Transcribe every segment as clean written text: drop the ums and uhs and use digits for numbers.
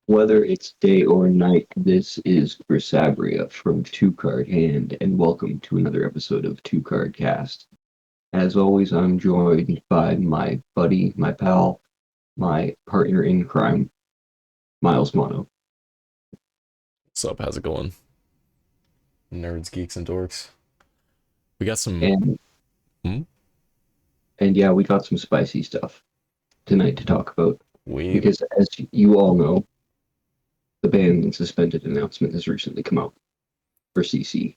Whether it's day or night, this is Grissabria from Two Card Hand, and welcome to another episode of Two Card Cast. As always, I'm joined by my buddy, my pal, my partner in crime, Miles Mono. What's up? How's it going? Nerds, geeks, and dorks. We got some. And Hmm? and yeah, we got some spicy stuff tonight to talk about We. because, as you all know, the banned and suspended announcement has recently come out for CC,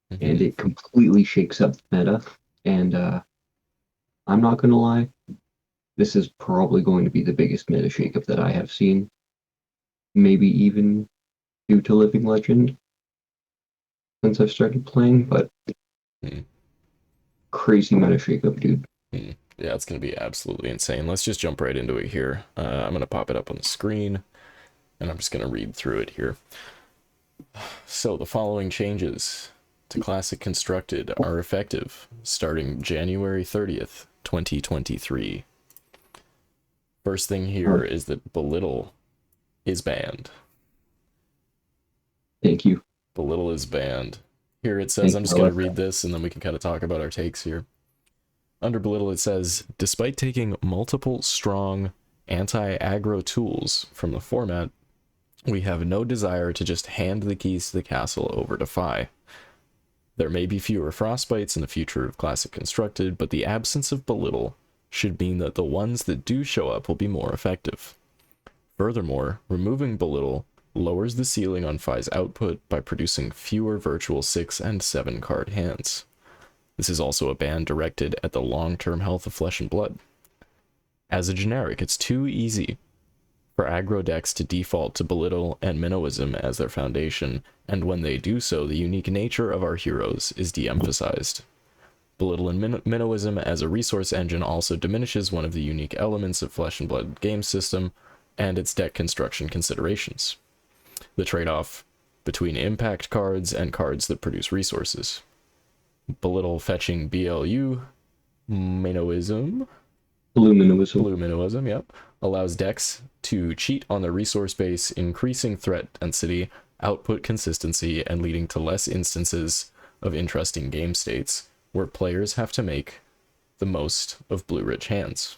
and Mhm. it completely shakes up the meta. And I'm not gonna lie, this is probably going to be the biggest meta shakeup that I have seen. Maybe even due to Living Legend since I've started playing, but Hmm. crazy meta shakeup, dude. Yeah, it's gonna be absolutely insane. Let's just jump right into it here. I'm gonna pop it up on the screen, and I'm just gonna read through it here. So the following changes to Classic Constructed are effective starting January 30th, 2023. First thing here is that Belittle is banned. Thank you. Belittle is banned. Here it says, Thank I'm you. just I going like to read this and then we can kind of talk about our takes here. Under Belittle, it says, despite taking multiple strong anti-aggro tools from the format, we have no desire to just hand the keys to the castle over to Fi. There may be fewer frostbites in the future of Classic Constructed, but the absence of Belittle should mean that the ones that do show up will be more effective. Furthermore, removing Belittle lowers the ceiling on Fi's output by producing fewer virtual 6 and 7 card hands. This is also a ban directed at the long-term health of Flesh and Blood. As a generic, it's too easy for aggro decks to default to Belittle and Minnowism as their foundation, and when they do so, the unique nature of our heroes is de-emphasized. Belittle and Minnowism as a resource engine also diminishes one of the unique elements of Flesh and Blood game system and its deck construction considerations: the trade-off between impact cards and cards that produce resources. Belittle fetching BLU, Minnowism, Blue Minnowism, yep, allows decks to cheat on the resource base, increasing threat density, output consistency, and leading to less instances of interesting game states where players have to make the most of blue-rich hands.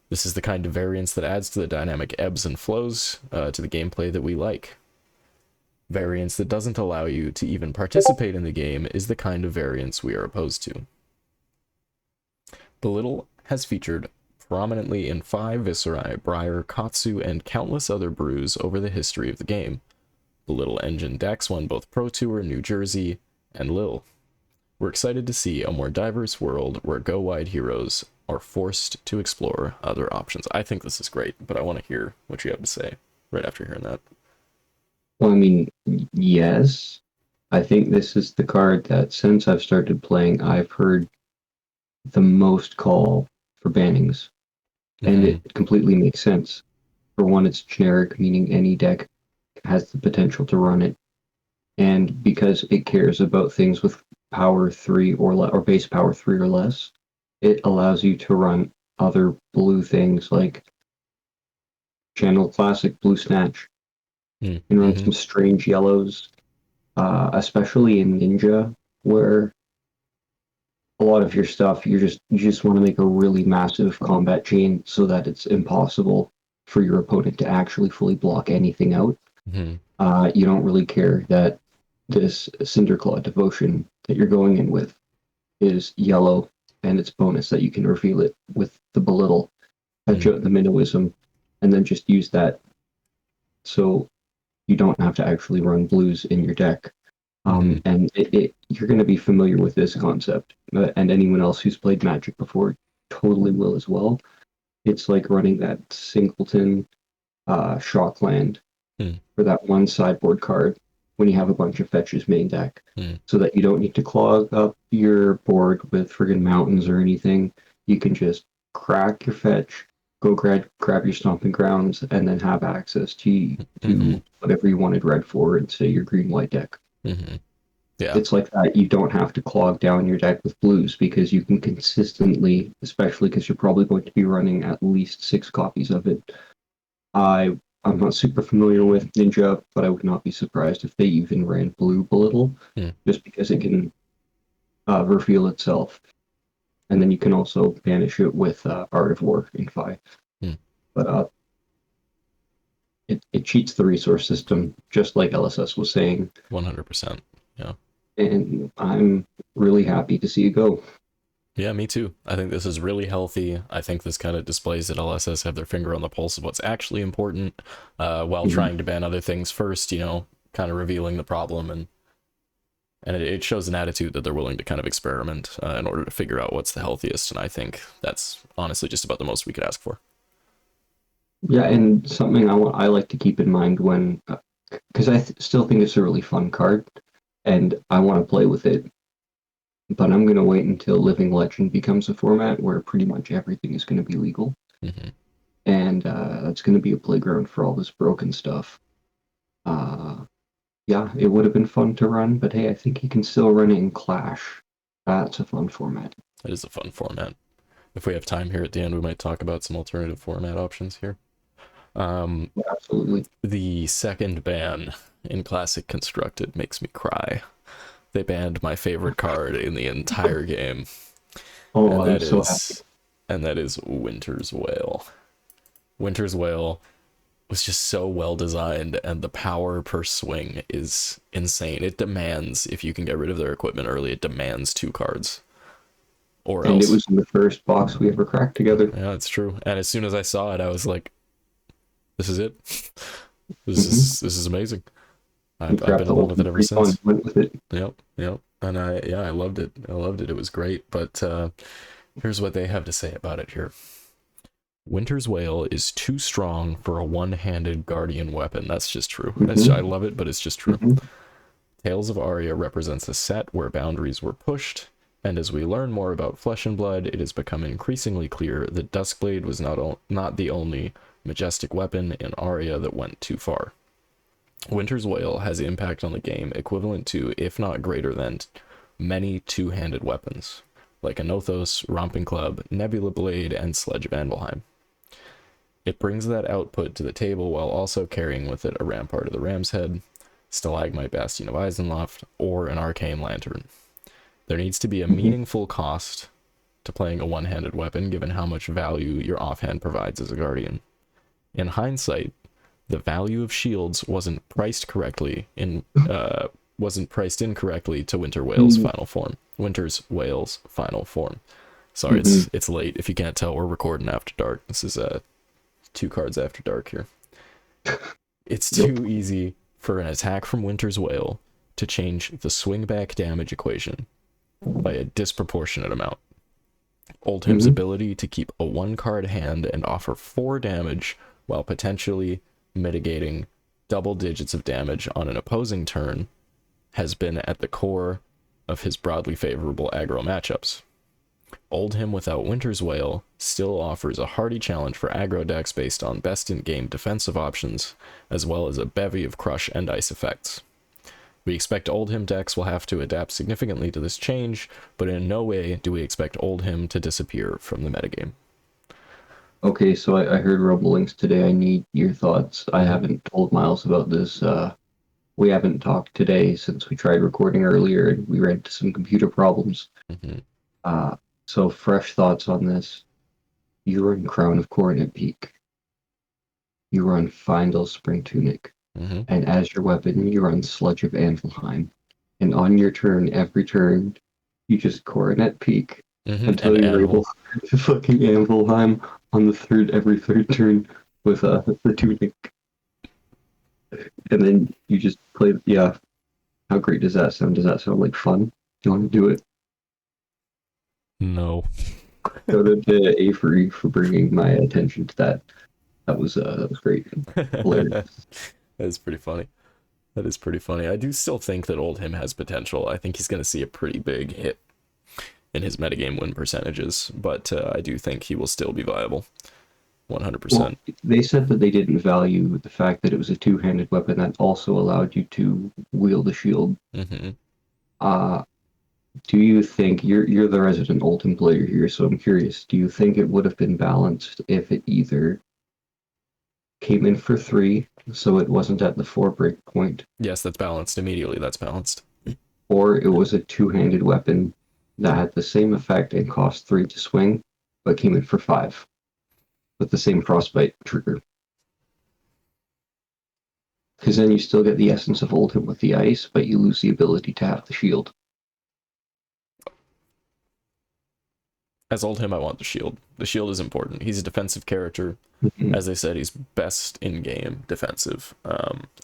This is the kind of variance that adds to the dynamic ebbs and flows to the gameplay that we like. Variance that doesn't allow you to even participate in the game is the kind of variance we are opposed to. Belittle has featured prominently in 5 Viserai, Briar, Katsu, and countless other brews over the history of the game. Belittle Engine decks won both Pro Tour, New Jersey, and Lille. We're excited to see a more diverse world where go-wide heroes are forced to explore other options. I think this is great, but I want to hear what you have to say right after hearing that. Well, I mean, yes. I think this is the card that since I've started playing, I've heard the most call for bannings. And it completely makes sense. For one, it's generic, meaning any deck has the potential to run it. And because it cares about things with power 3 or base power 3 or less, it allows you to run other blue things like Channel Classic, Blue Snatch. You can run some strange yellows, especially in Ninja, where a lot of your stuff you just want to make a really massive combat chain so that it's impossible for your opponent to actually fully block anything out. You don't really care that this Cinderclaw Devotion that you're going in with is yellow, and it's bonus that you can reveal it with the Belittle, fetch out the Minnowism, and then just use that so you don't have to actually run blues in your deck. And you're going to be familiar with this concept, and anyone else who's played Magic before totally will as well. It's like running that singleton Shockland for that one sideboard card when you have a bunch of fetches main deck, Hmm. so that you don't need to clog up your board with friggin' mountains or anything. You can just crack your fetch, go grab your stomping grounds, and then have access Mm-hmm. to whatever you wanted red for in, say, your green white deck. Mm-hmm. Yeah. It's like that. You don't have to clog down your deck with blues because you can consistently, especially because you're probably going to be running at least 6 copies of it. I'm not super familiar with Ninja, but I would not be surprised if they even ran blue a little, Hmm. just because it can reveal itself, and then you can also banish it with Art of War in 5. Hmm. But it cheats the resource system, just like LSS was saying, 100%. Yeah. and I'm really happy to see it go. Yeah, me too. I think this is really healthy. I think this kind of displays that LSS have their finger on the pulse of what's actually important, while Mhm. trying to ban other things first, kind of revealing the problem, and it shows an attitude that they're willing to kind of experiment in order to figure out what's the healthiest. And I think that's honestly just about the most we could ask for. Yeah, and something I like to keep in mind when, because still think it's a really fun card, and I want to play with it, but I'm gonna wait until Living Legend becomes a format where pretty much everything is gonna be legal, Mm-hmm. and that's gonna be a playground for all this broken stuff. Uh, yeah, it would have been fun to run, but hey, I think you can still run it in Clash. That's a fun format. It is a fun format. If we have time here at the end, we might talk about some alternative format options here. Yeah, absolutely. The second ban in Classic Constructed makes me cry. They banned my favorite card in the entire game, Oh, and I'm that so happy. is Winter's Wail. Winter's Wail was just so well designed, and the power per swing is insane. It demands, if you can get rid of their equipment early, it demands 2 cards, or And it else. was in the first box we ever cracked together. Yeah, it's true. And as soon as I saw it, I was like, "This is it. This Hmm. is this is amazing." We I've grabbed been the in love whole with it ever refund, since. went with it. Yep, yep. And I loved it. I loved it. It was great. But here's what they have to say about it here. Winter's Wail is too strong for a one-handed guardian weapon. That's just true. I Hmm. love it, but it's just true. Hmm. Tales of Aria represents a set where boundaries were pushed, and as we learn more about Flesh and Blood, it has become increasingly clear that Duskblade was not the only majestic weapon in Aria that went too far. Winter's Wail has impact on the game equivalent to, if not greater than, many two-handed weapons, like Anothos, Romping Club, Nebula Blade, and Sledge of Anvilheim. It brings that output to the table while also carrying with it a Rampart of the Ram's Head, Stalagmite Bastion of Eisenloft, or an Arcane Lantern. There needs to be a Hmm. meaningful cost to playing a one-handed weapon given how much value your offhand provides as a Guardian. In hindsight, the value of shields wasn't priced incorrectly to Winter's Wail's final form. Sorry, Hmm. it's late. If you can't tell, we're recording after dark. This is 2 cards after dark here. It's Yep. too easy for an attack from Winter's Wail to change the swing back damage equation by a disproportionate amount. Oldhim's Hmm. ability to keep a 1 card hand and offer 4 damage while potentially mitigating double digits of damage on an opposing turn has been at the core of his broadly favorable aggro matchups. Oldhim without Winter's Wail still offers a hearty challenge for aggro decks based on best in game defensive options, as well as a bevy of crush and ice effects. We expect Oldhim decks will have to adapt significantly to this change, but in no way do we expect Oldhim to disappear from the metagame. Okay, so I heard rumblings today. I need your thoughts. I Mm-hmm. haven't told Miles about this. We haven't talked today since we tried recording earlier and we ran into some computer problems. Mm-hmm. Uh, so fresh thoughts on this. You run Crown of Corn at peak. You run Findel Spring Tunic. Mm-hmm. And as your weapon, you run Sludge of Anvilheim. And on your turn, every turn, you just Coronet Peak Mm-hmm. until And you're able Anvil. to fucking Anvilheim on every third turn with the Tunic. And then you just play, yeah. How great does that sound? Does that sound like fun? Do you want to do it? No. Shout out to Avery for bringing my attention to that. That was great. Hilarious. That's pretty funny. That is pretty funny. I do still think that old him has potential. I think he's going to see a pretty big hit in his metagame win percentages, but I do think he will still be viable. 100%. Well, they said that they didn't value the fact that it was a two-handed weapon that also allowed you to wield a shield. Mm-hmm. Uh, do you think you're the resident Oldhim player here, so I'm curious, do you think it would have been balanced if it either came in for 3, so it wasn't at the 4 break point, Yes, that's balanced. Immediately, that's balanced. or it was a two-handed weapon that had the same effect and cost 3 to swing, but came in for 5 with the same frostbite trigger? Because then you still get the essence of Oldhim with the ice, but you lose the ability to have the shield. As old him, I want the shield. The shield is important. He's a defensive character. Mhm. As I said, he's best in game defensive.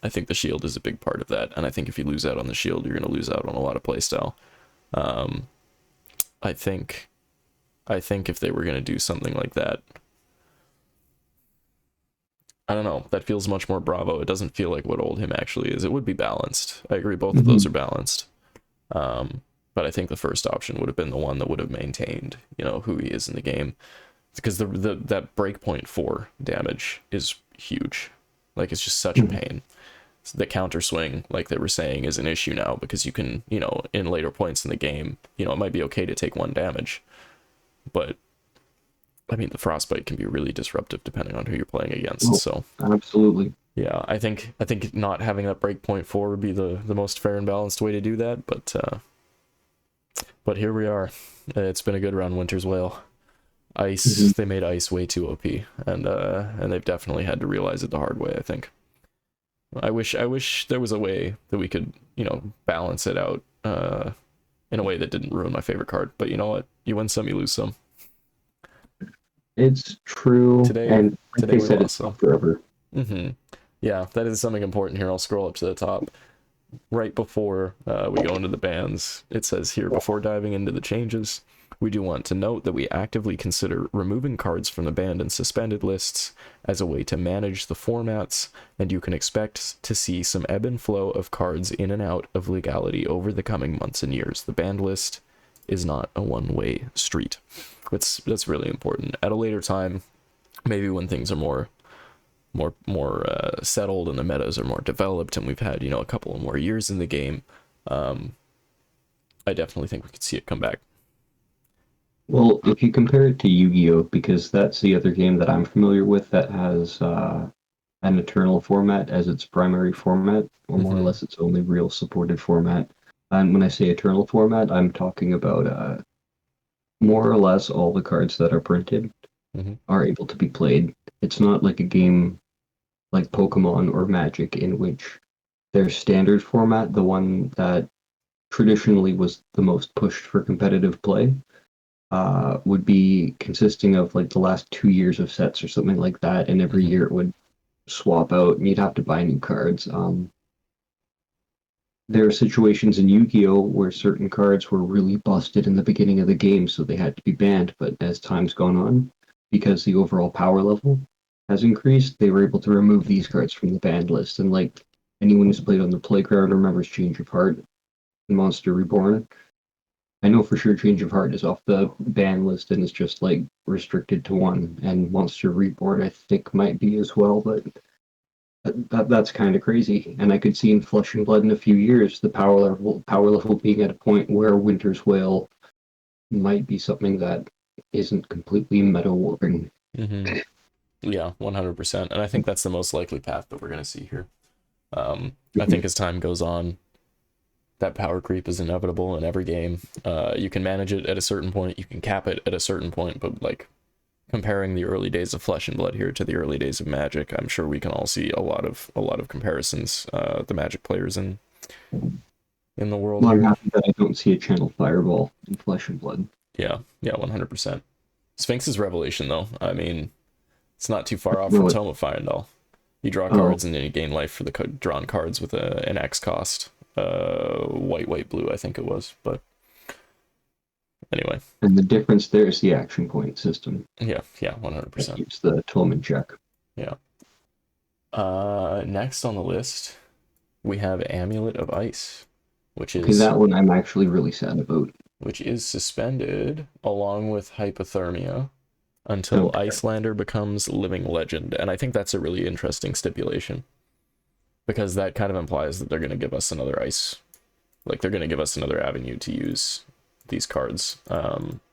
I think the shield is a big part of that, and I think if you lose out on the shield, you're going to lose out on a lot of playstyle. Um, I think if they were going to do something like that, I don't know. That feels much more Bravo. It doesn't feel like what old him actually is. It would be balanced. I agree. Both of those are balanced. But I think the first option would have been the one that would have maintained, who he is in the game, because that breakpoint 4 damage is huge. Like, it's just such a pain. The counter swing, like they were saying, is an issue now because you can, in later points in the game, it might be okay to take 1 damage, but I mean, the frostbite can be really disruptive depending on who you're playing against. Oh, so absolutely. yeah, I think not having that breakpoint 4 would be the most fair and balanced way to do that, but here we are. It's been a good run, Winter's Whale. Ice, they made ice way too OP, and they've definitely had to realize it the hard way, I think. I wish there was a way that we could, balance it out in a way that didn't ruin my favorite card. But you know what? You win some, you lose some. It's true, and like today they we said, lost it's some. not forever. Yeah, that is something important here. I'll scroll up to the top. Right before we go into the bans, it says here, before diving into the changes, we do want to note that we actively consider removing cards from the banned and suspended lists as a way to manage the formats, and you can expect to see some ebb and flow of cards in and out of legality over the coming months and years. The banned list is not a one-way street. That's really important. At a later time, maybe when things are more settled and the metas are more developed and we've had a couple of more years in the game, I definitely think we could see it come back. Well, if you compare it to Yu-Gi-Oh, because that's the other game that I'm familiar with that has an Eternal format as its primary format, or more or less its only real supported format. And when I say Eternal format, I'm talking about more or less all the cards that are printed are able to be played. It's not like a game like Pokemon or Magic in which their standard format, the one that traditionally was the most pushed for competitive play, would be consisting of like the last 2 years of sets or something like that, and every year it would swap out and you'd have to buy new cards. There are situations in Yu-Gi-Oh where certain cards were really busted in the beginning of the game, so they had to be banned, but as time's gone on, because the overall power level has increased, they were able to remove these cards from the banned list. And like anyone who's played on the playground remembers Change of Heart and Monster Reborn. I know for sure Change of Heart is off the ban list and is just like restricted to 1, and Monster Reborn I think might be as well, but that's kind of crazy. And I could see in Flesh and Blood in a few years the power level being at a point where Winter's Whale might be something that isn't completely meta warping. Yeah, 100%. And I think that's the most likely path that we're going to see here. I think as time goes on, that power creep is inevitable in every game. You can manage it at a certain point, you can cap it at a certain point, but like comparing the early days of Flesh and Blood here to the early days of Magic, I'm sure we can all see a lot of comparisons. The Magic players in the world. Well, I'm happy that I don't see a channel Fireball in Flesh and Blood. Yeah, 100%. Sphinx's Revelation, though, I mean, it's not too far off from Tome of Fire and All. You draw cards and then you gain life for the drawn cards with an X cost. White, blue, I think it was, but anyway. And the difference there is the action point system. Yeah, 100%. It keeps the Tolman check. Yeah. Next on the list, we have Amulet of Ice, which Okay, is that one I'm actually really sad about. suspended along with Hypothermia until Okay. Icelander becomes Living Legend. And I think that's a really interesting stipulation because that kind of implies that they're going to give us another ice, like they're going to give us another avenue to use these cards.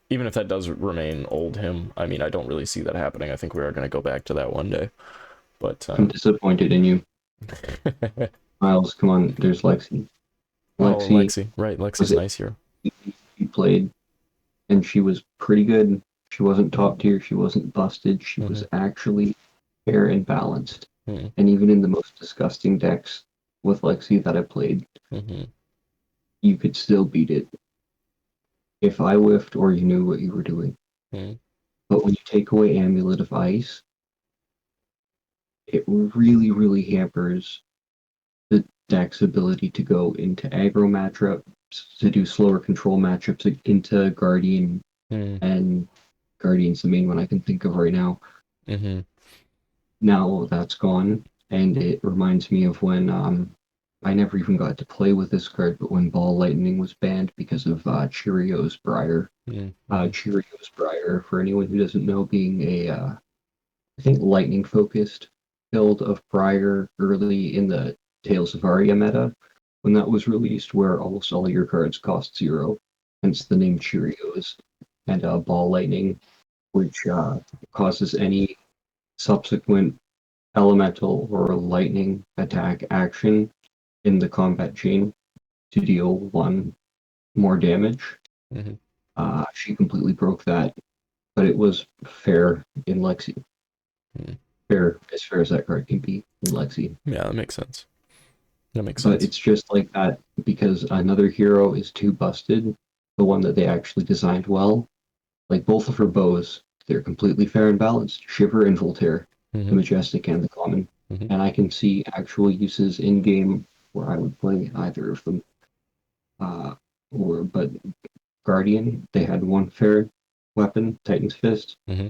Even if that does remain old him, I mean, I don't really see that happening. I think we are going to go back to that one day. But I'm disappointed in you. Miles, come on, there's Lexi. oh, Lexi Lexi, right? was Lexi's it nice here. she played and she was pretty good. She wasn't top tier, she wasn't busted, she was Mm-hmm. actually fair and balanced. Mm-hmm. And even in the most disgusting decks with Lexi that I played, Mm-hmm. you could still beat it if I whiffed or you knew what you were doing. Mm-hmm. But when you take away Amulet of Ice, it really, really hampers the deck's ability to go into aggro matchups, to do slower control matchups into Guardian, Mm-hmm. and Guardian's the main one I can think of right now. Mm-hmm. Now that's gone, and it reminds me of when I never even got to play with this card, but when Ball Lightning was banned because of Cheerios Briar. Mm-hmm. Cheerios Briar, for anyone who doesn't know, being a I think lightning focused build of Briar early in the Tales of Aria meta, when that was released, where almost all your cards cost 0, hence the name Cheerios, and Ball Lightning, which causes any subsequent elemental or lightning attack action in the combat chain to deal 1 more damage. Mm-hmm. She completely broke that, but it was fair in Lexi. Mm-hmm. Fair as that card can be in Lexi. Yeah, that makes sense. That makes But sense. it's just like that because another hero is too busted, the one that they actually designed well. Like both of her bows, they're completely fair and balanced. Shiver and Voltaire, the Mm-hmm. Majestic and the Common. Mm-hmm. And I can see actual uses in game where I would play either of them. Uh, but Guardian, they had one fair weapon, Titan's Fist, Mm-hmm.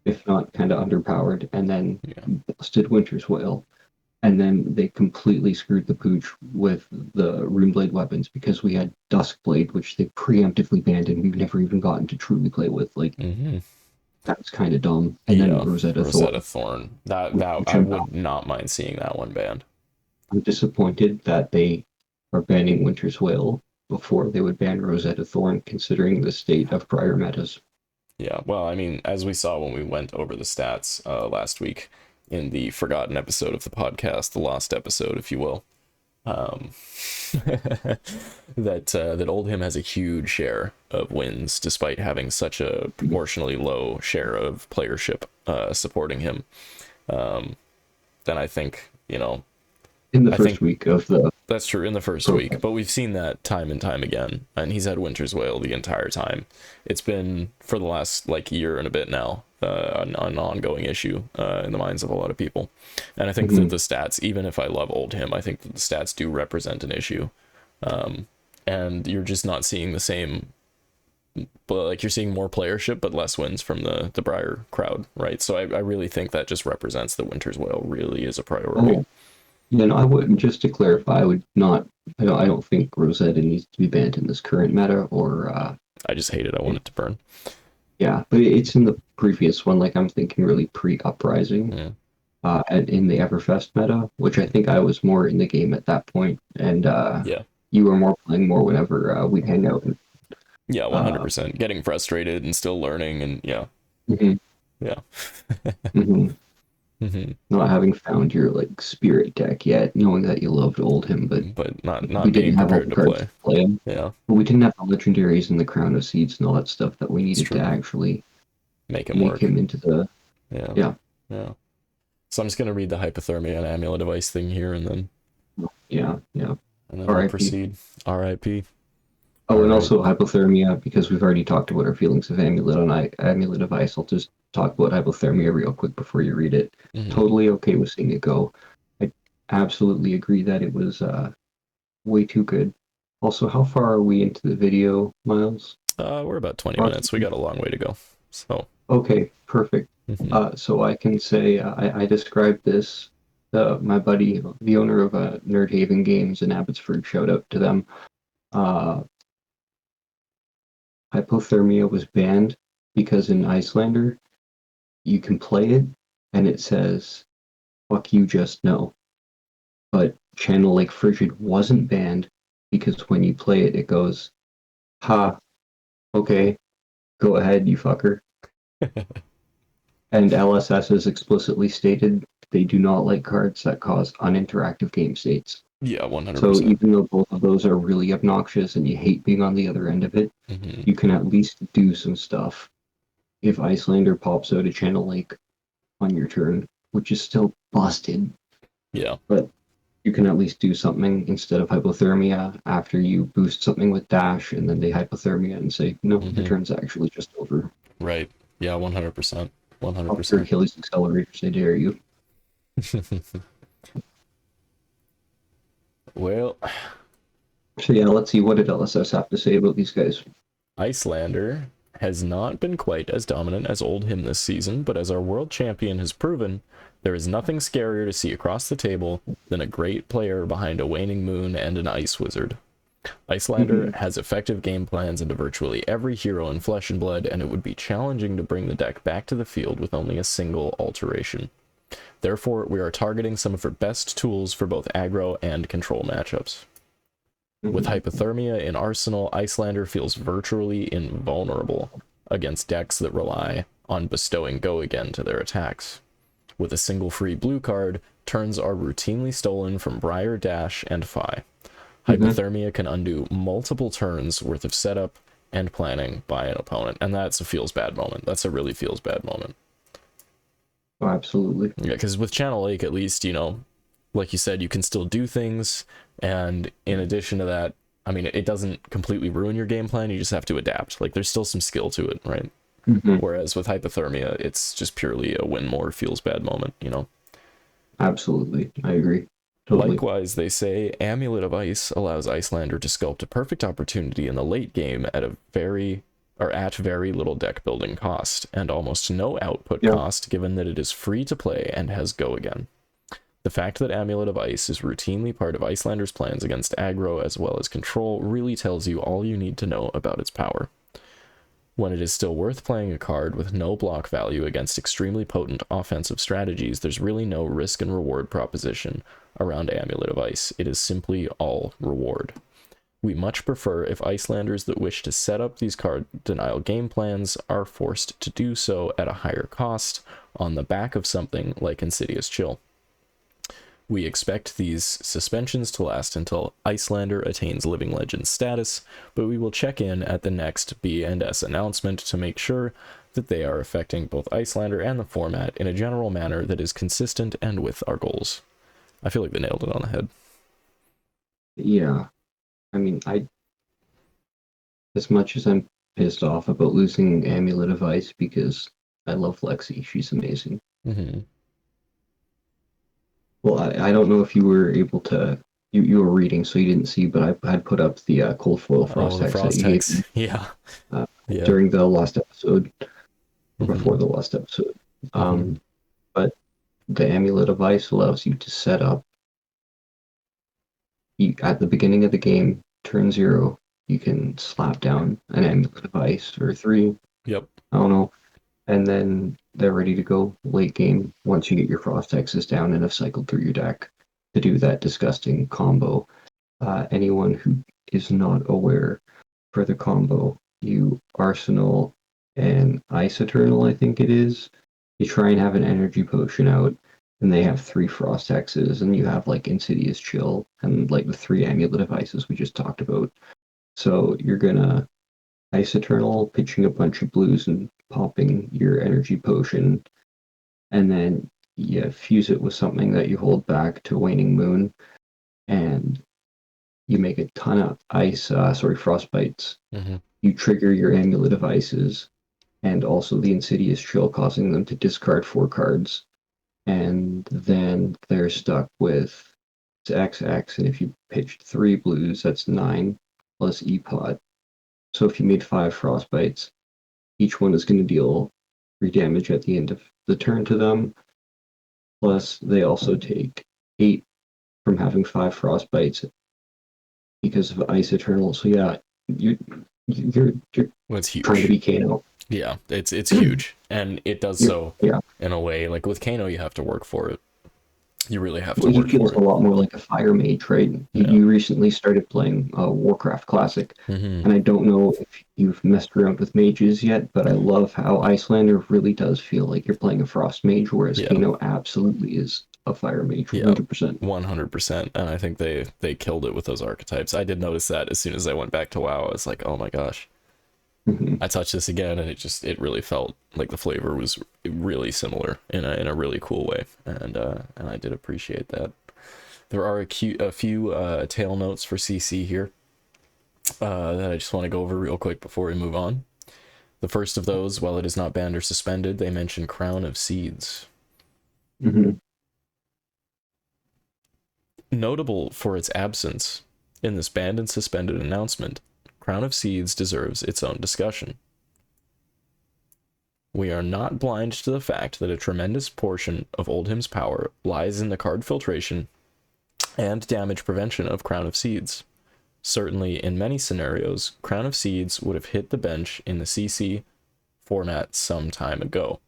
if not kind of underpowered, and then Yeah. busted Winter's Wail. And then they completely screwed the pooch with the Runeblade weapons because we had Duskblade, which they preemptively banned and we've never even gotten to truly play with. Like, Mm-hmm. that's kind of dumb. And then Yeah. Rosetta Rosetta Thorn, Thorn. That which I would not mind seeing that one banned. I'm disappointed that they are banning Winter's Wail before they would ban Rosetta Thorn, considering the state of prior metas. Yeah, well, I mean, as we saw when we went over the stats last week in the forgotten episode of the podcast, the lost episode, if you will, um, that Old Him has a huge share of wins, despite having such a proportionally low share of playership supporting him. Then I think, In the I first think week of the that's true in the first week, program. but we've seen that time and time again, and he's had Winter's Wail the entire time. It's been for the last like year and a bit now, an ongoing issue in the minds of a lot of people. And I think that Mhm. the stats, even if I love Old Him, I think that the stats do represent an issue. And you're just not seeing the same, but like you're seeing more playership but less wins from the Briar crowd, right? So I really think that just represents that Winter's Wail really is a priority. Oh, then I would, just to clarify, I would not. I don't think Rosetta needs to be banned in this current meta, or I just hate it. I want it to burn. yeah, but it's in the previous one. Like I'm thinking, really pre-uprising, Yeah. and in the Everfest meta, which I think I was more in the game at that point, and Yeah. you were more playing more whenever we'd hang out. And, Yeah, uh, 100%. Getting frustrated and still learning, and yeah, mhm, yeah. mhm. Hmm. Not having found your like spirit deck yet, knowing that you loved old him, but But not we not didn't being have all prepared the to cards play. to play him. Yeah, But we didn't have the legendaries and the crown of seeds and all that stuff that we it's needed to true. actually Make him make work. him into the Yeah, yeah, yeah. So I'm just gonna read the hypothermia and amulet device thing here, yeah. and then we'll R.I.P. proceed. R.I.P. Oh, All and right. also hypothermia, because we've already talked about our feelings of amulet of ice. I'll just talk about hypothermia real quick before you read it. Mm-hmm. Totally okay with seeing it go. I absolutely agree that it was way too good. Also, how far are we into the video, Miles? We're about 20 minutes. We Approximately. got a long way to go. So. Okay, perfect. Mm-hmm. So I can say I described this my buddy, the owner of Nerd Haven Games in Abbotsford, shout out to them. Uh, hypothermia was banned because in Icelander you can play it and it says "fuck you, just no." But Channel Lake Frigid wasn't banned because when you play it, it goes, "Ha, okay, go ahead, you fucker." And LSS has explicitly stated they do not like cards that cause uninteractive game states. Yeah, So 100%. even though both of those are really obnoxious and you hate being on the other end of it, you can at least do some stuff if Icelander pops out a Channel Lake on your turn, which is still busted, Yeah. but you can at least do something instead of hypothermia after you boost something with dash and then they hypothermia and say, no, your turn's actually just over. Right. Yeah, 100%. Up your 100%. Achilles accelerators, I dare you. Well, So yeah, let's see, what did LSS have to say about these guys? Icelander has not been quite as dominant as Oldhim this season, but as our world champion has proven, there is nothing scarier to see across the table than a great player behind a waning moon and an ice wizard. Icelander has effective game plans into virtually every hero in Flesh and Blood, and it would be challenging to bring the deck back to the field with only a single alteration. Therefore, we are targeting some of her best tools for both aggro and control matchups. With hypothermia in Arsenal, Icelander feels virtually invulnerable against decks that rely on bestowing Go Again to their attacks. With a single free blue card, turns are routinely stolen from Briar, Dash, and Fi. Hypothermia can undo multiple turns worth of setup and planning by an opponent, and that's a feels bad moment. That's a really feels bad moment. Oh, absolutely. Yeah, because with Channel Lake, at least, you know, like you said, you can still do things, and in addition to that, I mean, it doesn't completely ruin your game plan, you just have to adapt. Like, there's still some skill to it, right? Whereas with hypothermia, it's just purely a win more feels bad moment, you know? Absolutely, I agree. Totally. Likewise, they say Amulet of Ice allows Icelander to sculpt a perfect opportunity in the late game at very little deck building cost, and almost no output cost, given that it is free to play and has Go Again. The fact that Amulet of Ice is routinely part of Icelander's plans against aggro as well as control really tells you all you need to know about its power. When it is still worth playing a card with no block value against extremely potent offensive strategies, there's really no risk and reward proposition around Amulet of Ice. It is simply all reward. We much prefer if Icelanders that wish to set up these card denial game plans are forced to do so at a higher cost on the back of something like Insidious Chill. We expect these suspensions to last until Icelander attains Living Legend status, but we will check in at the next B&S announcement to make sure that they are affecting both Icelander and the format in a general manner that is consistent and with our goals. I feel like they nailed it on the head. Yeah. I mean, as much as I'm pissed off about losing Amulet of Ice because I love Lexi, she's amazing. Well, I don't know if you were able to, you were reading, so you didn't see, but I had put up the cold foil frost The hex that frost you gave hex. me Yeah. during the last episode, or before the last episode. But the Amulet of Ice allows you to set up, at the beginning of the game, turn 0, you can slap down an Amulet of Ice, or 3, Yep. I don't know, and then they're ready to go late game once you get your frost hexes down and have cycled through your deck to do that disgusting combo. Anyone who is not aware, for the combo, you Arsenal and Ice Eternal, I think it is. You try and have an energy potion out, and they have 3 frost hexes, and you have like Insidious Chill and like the 3 Amulet of Ices we just talked about. So you're gonna Ice Eternal, pitching a bunch of blues and popping your energy potion, and then you fuse it with something that you hold back to Waning Moon, and you make a ton of frostbites. You trigger your Amulet of Ices, and also the Insidious Chill, causing them to discard 4 cards, and then they're stuck with XX, and if you pitched 3 blues, that's 9 plus E-Pot. So if you made 5 frostbites, each one is going to deal 3 damage at the end of the turn to them, Plus, they also take 8 from having 5 frostbites because of Ice Eternal. So yeah, you're Well, it's trying to huge. be Kano. Yeah, it's huge, and it does You're, so yeah, in a way. Like with Kano, you have to work for it. You really have to well, he work feels for a it. lot more like a fire mage, right? Yeah. You recently started playing Warcraft Classic, Hmm. and I don't know if you've messed around with mages yet, but I love how Icelander really does feel like you're playing a frost mage, whereas Yeah. Kano absolutely is a fire mage, Yeah. 100%. 100%. And I think they killed it with those archetypes. I did notice that as soon as I went back to WoW. I was like, oh my gosh. Hmm. I touched this again, and it really felt like the flavor was really similar in a really cool way, and I did appreciate that. There are a few tail notes for CC here that I just want to go over real quick before we move on. The first of those, while it is not banned or suspended, they mention Crown of Seeds. Hmm. Notable for its absence in this banned and suspended announcement, Crown of Seeds deserves its own discussion. We are not blind to the fact that a tremendous portion of Oldhim's power lies in the card filtration and damage prevention of Crown of Seeds. Certainly, in many scenarios, Crown of Seeds would have hit the bench in the CC format some time ago,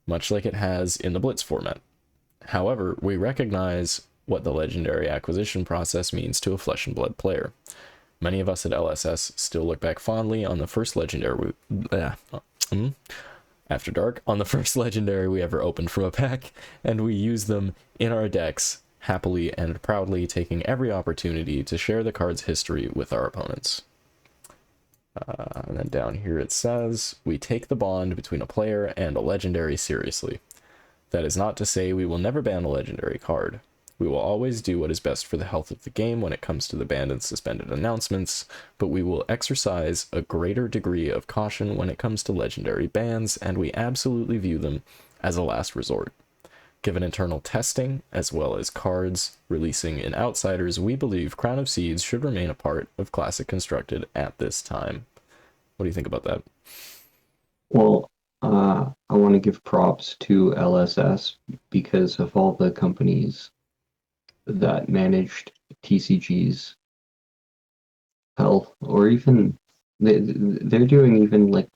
much like it has in the Blitz format. However, we recognize what the legendary acquisition process means to a flesh and blood player. Many of us at LSS still look back fondly on the first legendary After Dark on the first legendary we ever opened from a pack, and we use them in our decks happily and proudly, taking every opportunity to share the card's history with our opponents. And then down here it says, we take the bond between a player and a legendary seriously. That is not to say we will never ban a legendary card. We will always do what is best for the health of the game when it comes to the banned and suspended announcements, but we will exercise a greater degree of caution when it comes to legendary bans, and we absolutely view them as a last resort. Given internal testing, as well as cards releasing in Outsiders, we believe Crown of Seeds should remain a part of Classic Constructed at this time. What do you think about that? Well, I want to give props to LSS because of all the companies that managed TCGs, hell, or even they're doing even like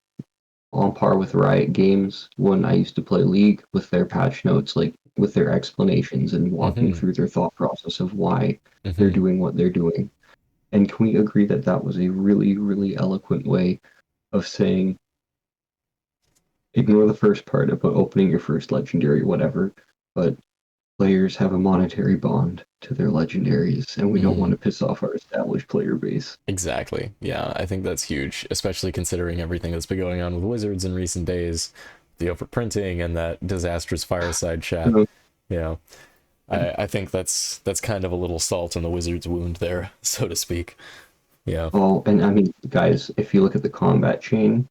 on par with Riot Games when I used to play League with their patch notes, like with their explanations and walking Mm-hmm. through their thought process of why they're Mm-hmm. doing what they're doing. And can we agree that that was a really, really eloquent way of saying, ignore the first part about opening your first legendary, whatever, but players have a monetary bond to their legendaries, and we don't want Mm-hmm. to piss off our established player base. Exactly. Yeah, I think that's huge, especially considering everything that's been going on with Wizards in recent days, the overprinting and that disastrous fireside chat. So, You know, I think that's kind of a little salt in the Wizards' wound there, so to speak. Yeah. oh, and I mean, guys, if you look at the combat chain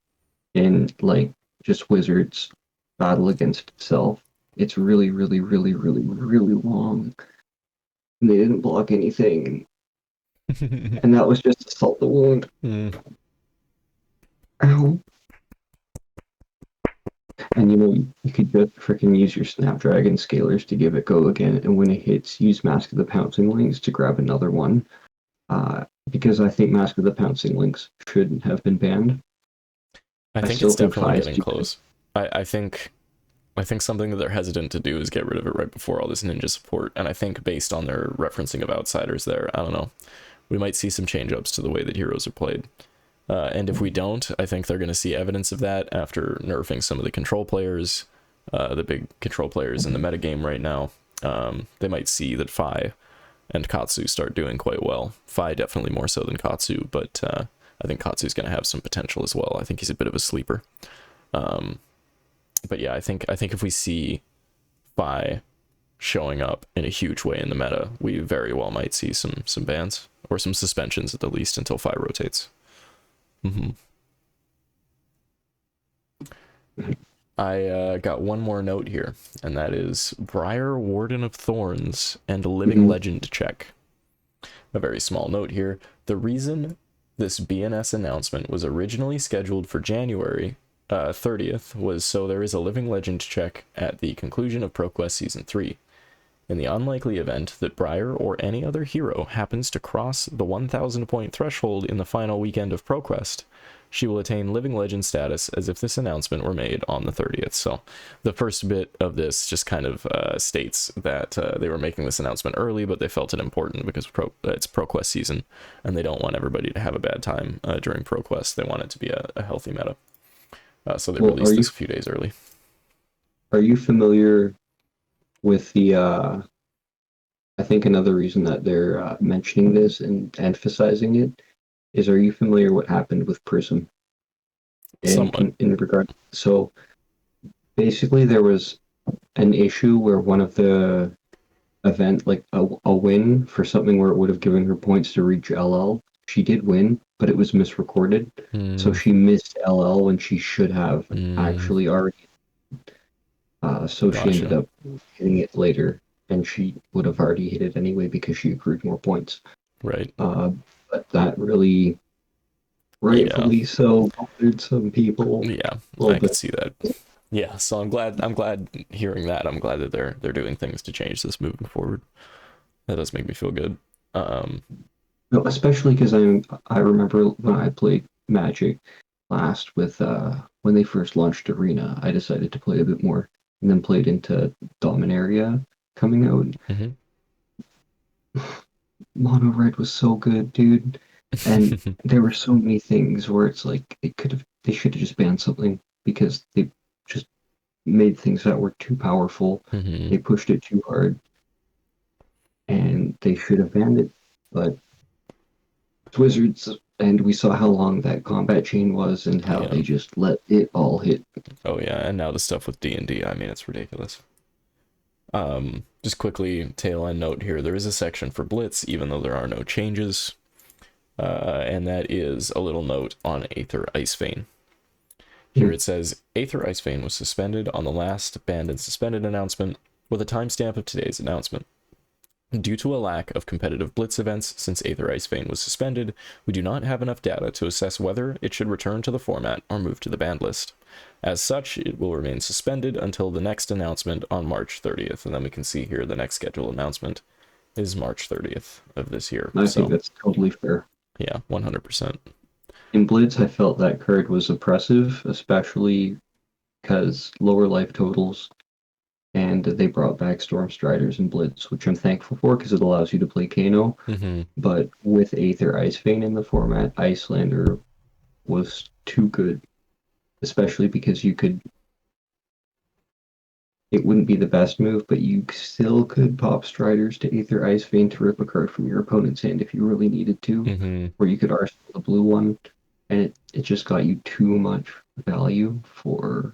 in like just Wizards battle against itself, it's really, really, really, really, really long. And they didn't block anything, and that was just to salt the wound. Mm. Ow. And you could just freaking use your Snapdragon scalers to give it go again, and when it hits, use Mask of the Pouncing Lynx to grab another one. Because I think Mask of the Pouncing Lynx shouldn't have been banned. I I think still it's think definitely Fi is getting too good. close. I think something that they're hesitant to do is get rid of it right before all this ninja support, and I think based on their referencing of Outsiders there, I don't know, we might see some change-ups to the way that heroes are played. And if we don't, I think they're going to see evidence of that after nerfing some of the control players, the big control players in the metagame right now. They might see that Fi and Katsu start doing quite well. Fi definitely more so than Katsu, but I think Katsu's going to have some potential as well. I think he's a bit of a sleeper. But yeah, I think if we see Fi showing up in a huge way in the meta, we very well might see some bans or some suspensions at the least until Fi rotates. Mm-hmm. I got one more note here, and that is Briar, Warden of Thorns, and Living Mm-hmm. Legend check. A very small note here. The reason this BNS announcement was originally scheduled for January 30th was so there is a living legend check at the conclusion of ProQuest Season 3. In the unlikely event that Briar or any other hero happens to cross the 1,000 point threshold in the final weekend of ProQuest, she will attain living legend status as if this announcement were made on the 30th. So the first bit of this just kind of states that they were making this announcement early, but they felt it important because it's ProQuest season, and they don't want everybody to have a bad time during ProQuest. They want it to be a healthy meta. So they released this a few days early. Are you familiar with the I think another reason that they're mentioning this and emphasizing it is, are you familiar what happened with Prism in regard? So basically there was an issue where one of the event, like a win for something where it would have given her points to reach LL, she did win, but it was misrecorded. So she missed LL when she should have actually already. So Gotcha. she ended up hitting it later, and she would have already hit it anyway because she accrued more points. Right. But that really, rightfully so, bothered some people. Yeah, I could see that. Yeah, so I'm glad hearing that. I'm glad that they're doing things to change this moving forward. That does make me feel good. No, especially because I remember when I played Magic last with when they first launched Arena, I decided to play a bit more and then played into Dominaria coming out. Mono Red was so good, dude. And there were so many things where it's like they should have just banned something because they just made things that were too powerful. They pushed it too hard, and they should have banned it. But it's Wizards, and we saw how long that combat chain was and how they just let it all hit. Oh yeah, and now the stuff with D&D, I mean, it's ridiculous. Just quickly, tail end note here, there is a section for Blitz, even though there are no changes. And that is a little note on Aether Icebane. Here it says, Aether Icebane was suspended on the last banned and suspended announcement with a timestamp of today's announcement. Due to a lack of competitive Blitz events since Aether Icebane was suspended, we do not have enough data to assess whether it should return to the format or move to the banned list. As such, it will remain suspended until the next announcement on March 30th. And then we can see here the next scheduled announcement is March 30th of this year. I think that's totally fair. Yeah, 100%. In Blitz, I felt that card was oppressive, especially because lower life totals, and they brought back Storm Striders in Blitz, which I'm thankful for because it allows you to play Kano. But with Aether Icebane in the format, Icelander was too good, especially because you could. It wouldn't be the best move, but you still could pop Striders to Aether Icebane to rip a card from your opponent's hand if you really needed to, or you could arsenal the blue one, and it just got you too much value for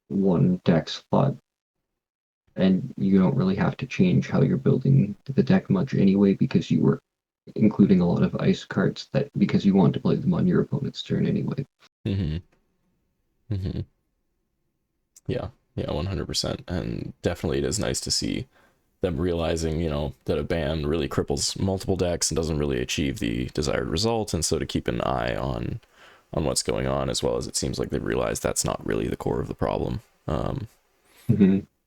one deck slot. And you don't really have to change how you're building the deck much anyway, because you were including a lot of ice cards because you want to play them on your opponent's turn anyway. Yeah, 100%. And definitely it is nice to see them realizing, that a ban really cripples multiple decks and doesn't really achieve the desired result. And so to keep an eye on what's going on, as well as it seems like they've realized that's not really the core of the problem.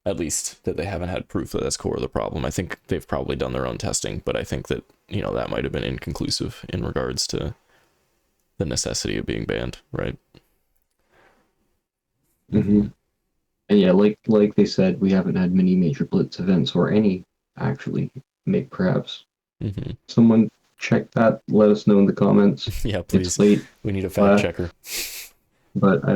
At least that they haven't had proof that that's core of the problem. I think they've probably done their own testing, but I think that, that might have been inconclusive in regards to the necessity of being banned, right? And yeah, like they said, we haven't had many major Blitz events, or any, actually. Perhaps someone check that, let us know in the comments. Yeah, please. It's late. We need a fact checker. But I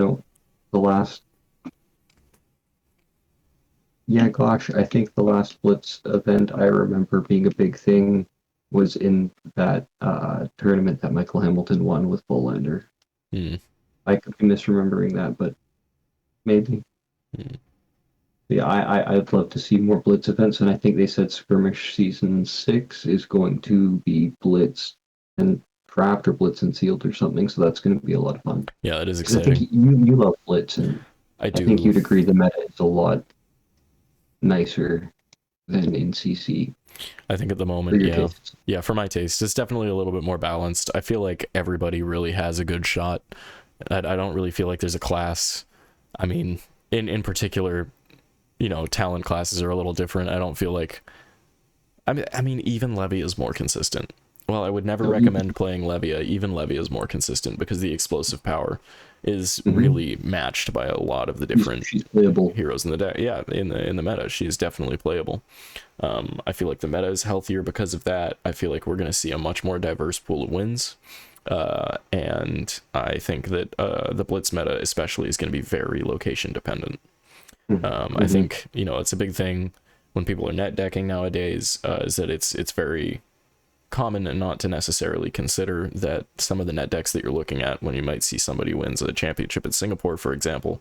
think the last Blitz event I remember being a big thing was in that tournament that Michael Hamilton won with Bullander. I could be misremembering that, but maybe. Yeah, I'd love to see more Blitz events, and I think they said Skirmish Season 6 is going to be Blitz and Draft or Blitz and Sealed or something, so that's going to be a lot of fun. Yeah, that is exciting. I think you love Blitz, and I think you'd agree the meta is a lot nicer than in CC. I think at the moment, yeah, for my taste, it's definitely a little bit more balanced. I feel like everybody really has a good shot I don't really feel like there's a class. I mean, in particular, talent classes are a little different. I don't feel like. I mean, even Levy is more consistent. Well, I would never recommend playing Levia. Even Levia is more consistent because the explosive power is really matched by a lot of the different She's playable. heroes in the deck. Yeah, in the meta, she is definitely playable. I feel like the meta is healthier because of that. I feel like we're going to see a much more diverse pool of wins. And I think that the Blitz meta especially is going to be very location dependent. I think, it's a big thing when people are net decking nowadays, is that it's very common and not to necessarily consider that some of the net decks that you're looking at when you might see somebody wins a championship in Singapore, for example,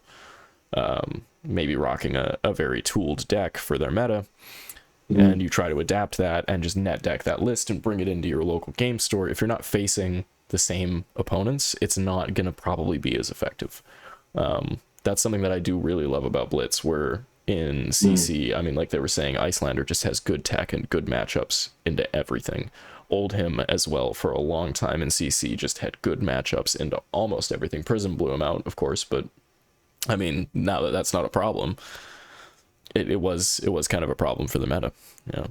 maybe rocking a very tooled deck for their meta, and you try to adapt that and just net deck that list and bring it into your local game store. If you're not facing the same opponents, it's not going to probably be as effective. That's something that I do really love about Blitz, where in CC, I mean, like they were saying, Icelander just has good tech and good matchups into everything. Oldhim as well, for a long time in CC, just had good matchups into almost everything. Prism blew him out, of course, but I mean, now that that's not a problem, it was kind of a problem for the meta. Yeah.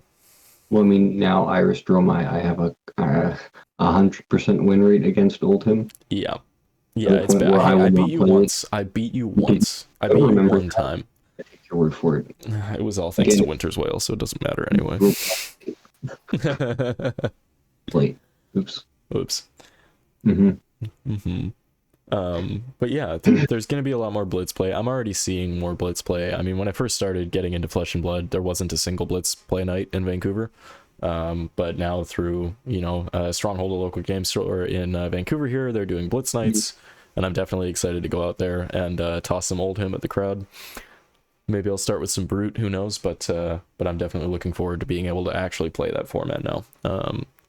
Well, I mean, now Iris Dromai, I have a 100% win rate against Oldhim. Yeah. To Yeah, the it's point bad. where I Hey, I will beat not you play it. once. I beat you once. I don't beat you remember one that. time. I take your word for it. It was all thanks to Again, Winter's Whale, so it doesn't matter anyway. play. Oops. Oops. Mm-hmm. But yeah, there's going to be a lot more Blitz play. I'm already seeing more Blitz play. I mean, when I first started getting into Flesh and Blood, there wasn't a single Blitz play night in Vancouver. But now through, Stronghold, a local game store in Vancouver here, they're doing Blitz nights, and I'm definitely excited to go out there and toss some Oldhim at the crowd. Maybe I'll start with some Brute, who knows, but I'm definitely looking forward to being able to actually play that format now.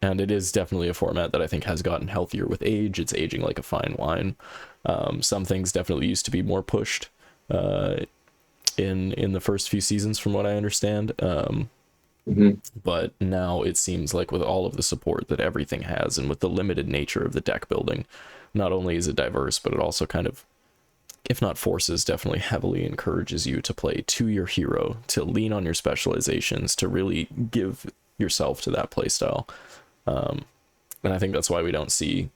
And it is definitely a format that I think has gotten healthier with age. It's aging like a fine wine. Some things definitely used to be more pushed in the first few seasons, from what I understand. But now it seems like with all of the support that everything has, and with the limited nature of the deck building, not only is it diverse, but it also kind of, if not forces, definitely heavily encourages you to play to your hero, to lean on your specializations, to really give yourself to that playstyle. And I think that's why we don't see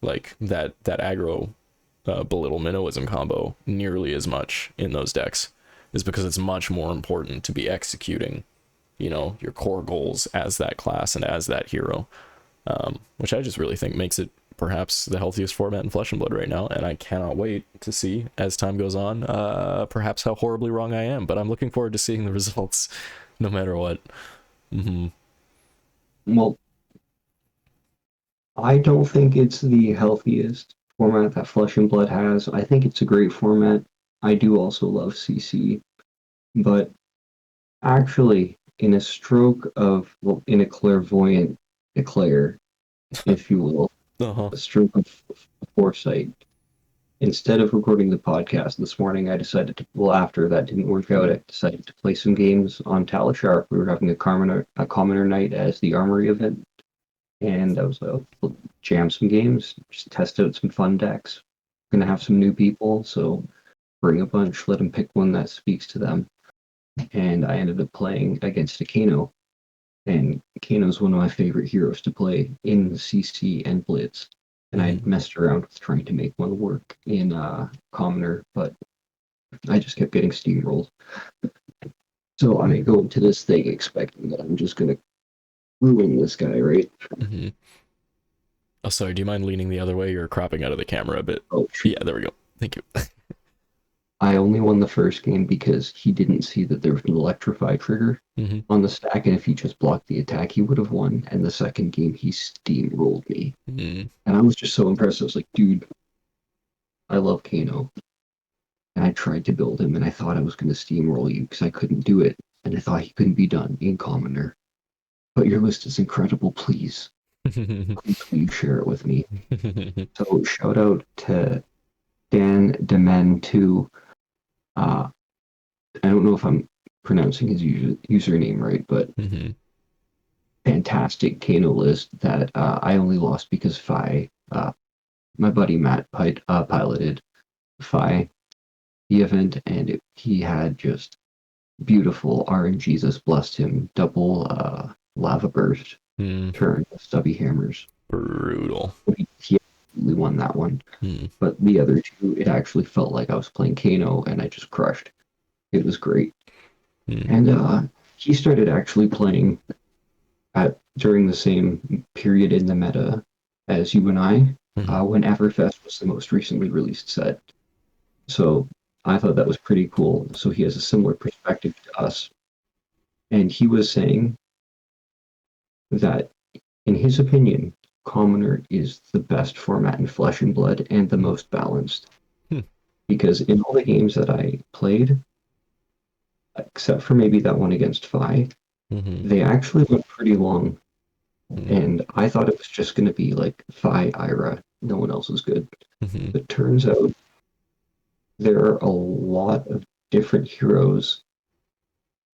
like that aggro belittle minnowism combo nearly as much in those decks, is because it's much more important to be executing, your core goals as that class and as that hero, which I just really think makes it perhaps the healthiest format in Flesh and Blood right now. And I cannot wait to see, as time goes on, perhaps how horribly wrong I am, but I'm looking forward to seeing the results no matter what. Well, I don't think it's the healthiest format that Flesh and Blood has. I think it's a great format. I do also love CC, but actually, in a stroke of, well, in a clairvoyant eclair, if you will, a stroke of foresight, instead of recording the podcast this morning, I decided to, well, after that didn't work out, I decided to play some games on Talishar. We were having a commoner night as the Armory event, and I was like, we'll jam some games, just test out some fun decks. Gonna have some new people, so bring a bunch, let them pick one that speaks to them. And I ended up playing against a Kano, and Kano's one of my favorite heroes to play in CC and Blitz. And I messed around with trying to make one work in Commoner, but I just kept getting steamrolled. So I go into this thing expecting that I'm just gonna ruin this guy, right? Oh, sorry, do you mind leaning the other way? You're cropping out of the camera a bit. Oh, yeah, there we go. Thank you. I only won the first game because he didn't see that there was an electrify trigger on the stack, and if he just blocked the attack, he would have won. And the second game, he steamrolled me. And I was just so impressed. I was like, dude, I love Kano. And I tried to build him, and I thought I was going to steamroll you because I couldn't do it. And I thought he couldn't be done in Commoner. But your list is incredible, please. Please will you share it with me? So shout out to Dan Demen2. I don't know if I'm pronouncing his username right, but fantastic Kano list that I only lost because Fi my buddy Matt piloted Phi the event, and he had just beautiful RNGs, blessed him, double lava burst Hmm. turn with stubby hammers. Brutal. He absolutely won that one. Hmm. But the other two, it actually felt like I was playing Kano, and I just crushed. It was great. Hmm. And he started actually playing during the same period in the meta as you and I, Hmm. when Everfest was the most recently released set. So I thought that was pretty cool. So he has a similar perspective to us. And he was saying that, in his opinion, Commoner is the best format in Flesh and Blood and the most balanced. Hmm. Because in all the games that I played, except for maybe that one against Phi, Hmm. they actually went pretty long. Hmm. And I thought it was just going to be like Phi, Ira, no one else is good. Hmm. It turns out there are a lot of different heroes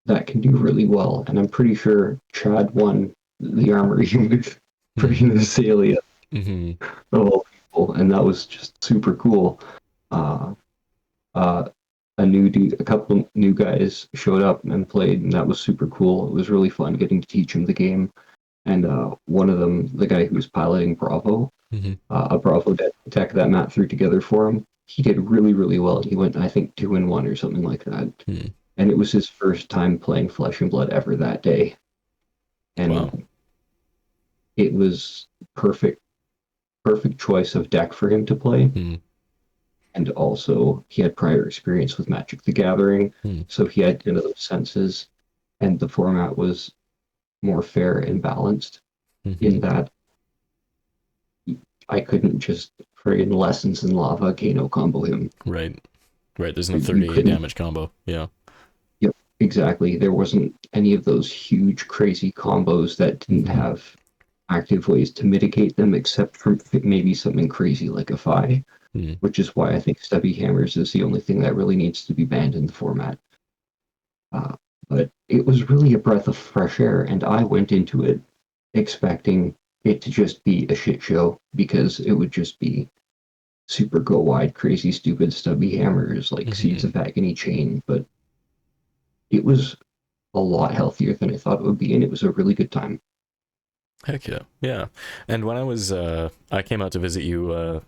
that can do really well. And I'm pretty sure Chad won the armory with Hmm. freaking Azalea Hmm. of all people. And that was just super cool. Uh, uh, a couple of new guys showed up and played, and that was super cool. It was really fun getting to teach them the game. And one of them, the guy who was piloting Bravo, Hmm. a Bravo deck that Matt threw together for him, he did really, really well. He went, I think, 2-1 or something like that. Hmm. And it was his first time playing Flesh and Blood ever that day. Wow. And it was perfect, perfect choice of deck for him to play. Hmm. And also, he had prior experience with Magic the Gathering, Hmm. so he had into those senses. And the format was more fair and balanced Hmm. in that I couldn't just friggin' Lessons in Lava Kano combo him. Right. Right. There's no You 38 couldn't. damage combo. Yeah. Yep, exactly. There wasn't any of those huge, crazy combos that didn't Hmm. have active ways to mitigate them, except for maybe something crazy like a Phi, Hmm. which is why I think Stubby Hammers is the only thing that really needs to be banned in the format. Uh, but it was really a breath of fresh air, and I went into it expecting it to just be a shit show because it would just be super go wide, crazy, stupid, stubby hammers like Seeds Hmm. of Agony Chain, but it was a lot healthier than I thought it would be, and it was a really good time. Heck yeah. Yeah. And when I came out to visit you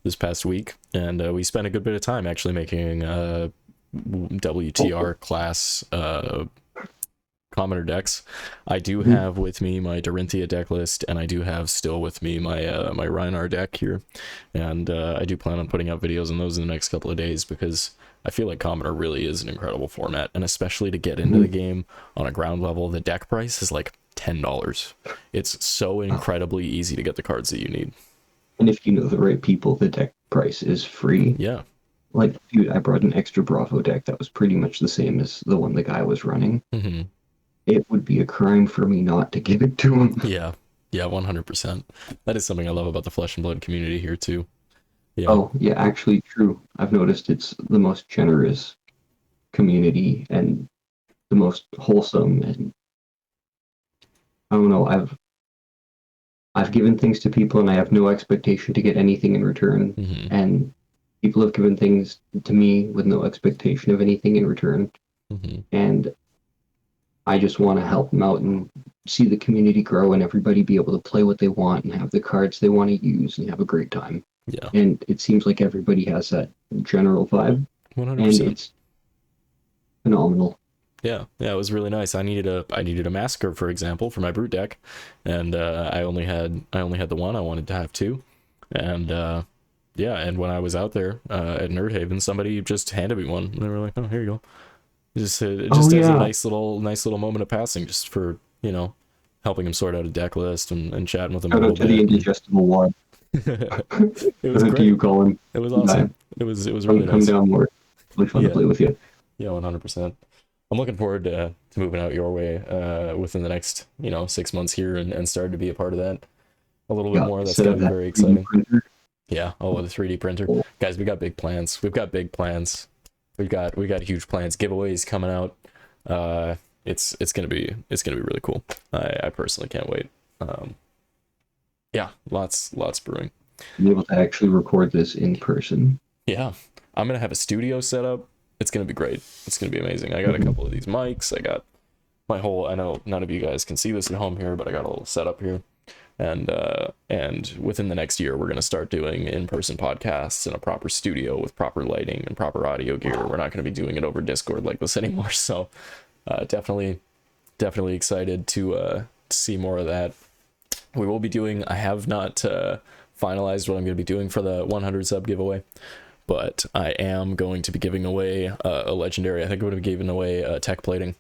this past week, and we spent a good bit of time actually making Oh, WTR class commoner decks. I do mhm. have with me my Dorinthia deck list, and I do have still with me my my Rhinar deck here, and I do plan on putting out videos on those in the next couple of days because I feel like commoner really is an incredible format, and especially to get into the Mhm. game on a ground level, the deck price is like $10. It's so incredibly easy to get the cards that you need. And if you know the right people, the deck price is free. Yeah. Like, dude, I brought an extra Bravo deck that was pretty much the same as the one the guy was running. Hmm. It would be a crime for me not to give it to him. Yeah. Yeah, 100%. That is something I love about the Flesh and Blood community here too. Yeah. Oh, yeah, actually, true. I've noticed it's the most generous community and the most wholesome. And I don't know, I've given things to people and I have no expectation to get anything in return. Hmm. And people have given things to me with no expectation of anything in return. Hmm. And I just want to help them out and see the community grow and everybody be able to play what they want and have the cards they want to use and have a great time. Yeah. And it seems like everybody has that general vibe, and 100%. it's phenomenal. Yeah, yeah, it was really nice. I needed a massacre, for example, for my brute deck, and I only had the one. I wanted to have two, and yeah, and when I was out there at Nerdhaven, somebody just handed me one. And they were like, "Oh, here you go." Oh Just as a yeah. nice little moment of passing, just for helping him sort out a deck list and chatting with him a Shout little out to the bit. And indigestible one. it was Shout out to great. you, Colin. It was Yeah, awesome. It was really come nice. down more. Really fun to Yeah. play with you. Yeah, 100%. I'm looking forward to moving out your way within the next, 6 months here and starting to be a part of that a little bit Yeah, more. That's set going up to be that very 3D exciting. printer. Yeah. Oh, the 3D printer. Oh, Guys, we got big plans. We've got big plans. We got huge plans. Giveaways coming out. Uh, it's gonna be really cool. I personally can't wait. Yeah, lots brewing. Be able to actually record this in person. Yeah, I'm gonna have a studio set up. It's gonna be great. It's gonna be amazing. I got a couple of these mics. I got my whole. I know none of you guys can see this at home here, but I got a little setup here. And within the next year, we're gonna start doing in-person podcasts in a proper studio with proper lighting and proper audio gear. We're not gonna be doing it over Discord like this anymore. So, definitely excited to see more of that. We will be doing. I have not finalized what I'm gonna be doing for the 100 sub giveaway, but I am going to be giving away a legendary. I think I'm going to be giving away tech plating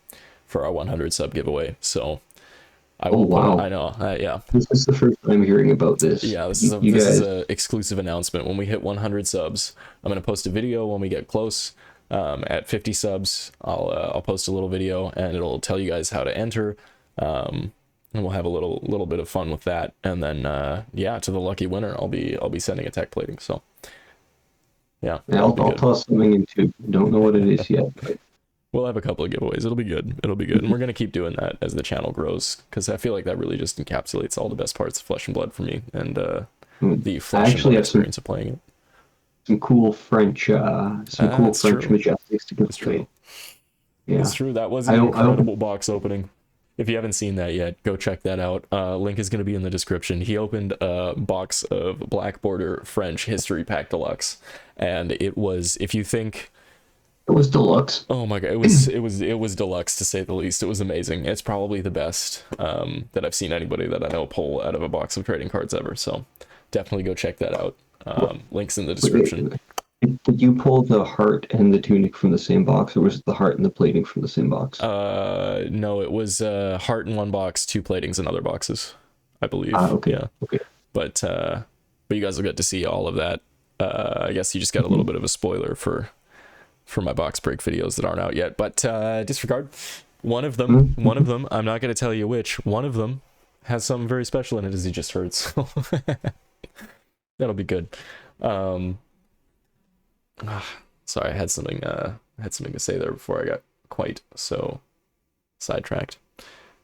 for our 100 sub giveaway. So I will wow. I know. Yeah. This is the first time hearing about this. Yeah, this You is guys, a exclusive announcement. When we hit 100 subs, I'm going to post a video when we get close. At 50 subs, I'll post a little video and it'll tell you guys how to enter. And we'll have a little bit of fun with that. And then yeah, to the lucky winner, I'll be sending a tech plating. So yeah, I'll toss something into. Don't know what it is yet, but we'll have a couple of giveaways. It'll be good. It'll be good. And we're going to keep doing that as the channel grows, because I feel like that really just encapsulates all the best parts of Flesh and Blood for me, and the Flesh and Blood experience of playing it. Some cool French, French Majestics to give away. Yeah, it's true. That was an incredible box opening. If you haven't seen that yet, go check that out. Link is going to be in the description. He opened a box of Black Border French History Pack Deluxe, and it was, if you think it was deluxe. Oh my god, it was deluxe, to say the least. It was amazing. It's probably the best that I've seen anybody that I know pull out of a box of trading cards ever. So definitely go check that out. Links in the description. Did you pull the heart and the tunic from the same box, or was it the heart and the plating from the same box? No, it was heart in one box, two platings in other boxes, I believe. Okay. Yeah. Okay. But you guys will get to see all of that. I guess you just got a little bit of a spoiler for my box break videos that aren't out yet. But disregard. One of them, I'm not going to tell you which. One of them has something very special in it, as you just heard. So that'll be good. Sorry, I had something to say there before I got quite so sidetracked.